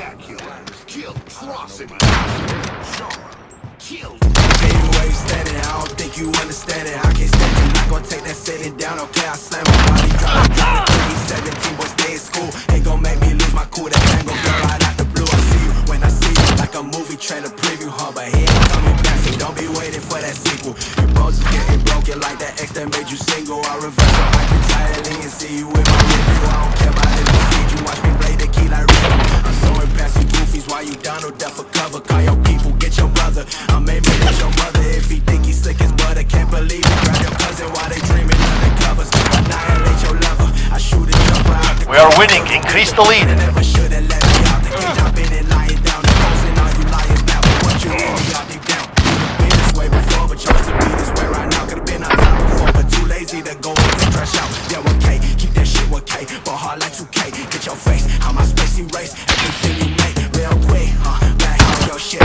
spectacular. Kill atrocity. Genre. Kill. Baby, where you standing? I don't think you understand it. I can't stand it. Not gonna take that sitting down. Okay, I slam my body, drop it. 17, boy, stay in school. Ain't gonna make me lose my cool. That tango girl right out the blue. I see you when I see you, like a movie trailer preview, huh? But he ain't coming back, so don't be waiting for that sequel. Your bones is getting broken like that ex that made you single. I reverse so I can tightly and see you with my review. I don't care about if you feed you. Watch me play the key like Rick. I'm sewing past you goofies while you Donald Duck for cover. Call your people, get your brother. I'm aiming at your mother if he think he's slick as butter. Can't believe it. Grab your cousin while they dreaming under covers. Annihilate your lover. I shoot a jumper out the We are winning. Increase the lead. never should have let me out. They keep jumping and lying down. Exposing all you liars now. But what you really are deep down. Could've been this way before, but chose to be this way right now. Could've been on top before, but too lazy to go and take trash out. Yeah, okay, keep that shit with K, but hard like 2K. Get your face on my space erase everything you make real quick, huh? Back on your shit,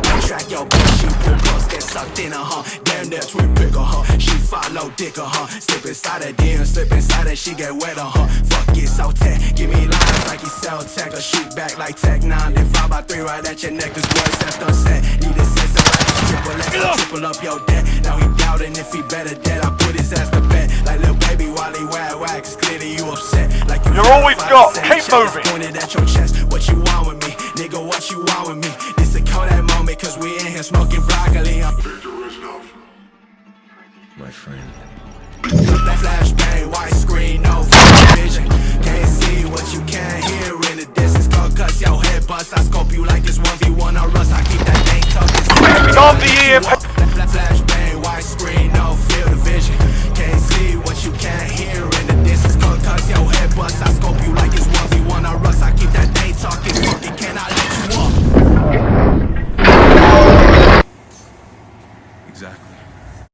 backtrack your bitch. She pull close, get sucked in, damn, that twin bigger, she follow dicker, slip inside her DM, slip inside her, she get wetter, fuck it, so tech, give me lines like he sell tech, or shoot back like Tech 9, then 5x3 right at your neck, cause boys that's done set, need a sense of right, triple X, triple up your debt, now he doubting if he better dead, I put his ass to bed, like little baby while he wag, cause clearly you upset, like You're all we've got, keep moving. Pointed at your chest, what you want with me, nigga, what you want with me, this a Kodak moment, cause we in here smoking broccoli, My friend. that flashbang, white screen, no vision. Can't see what you can't hear in the distance. Cuss your head bust. I scope you like it's 1v1 or Russ. I keep that thing tucked. Start the EMP.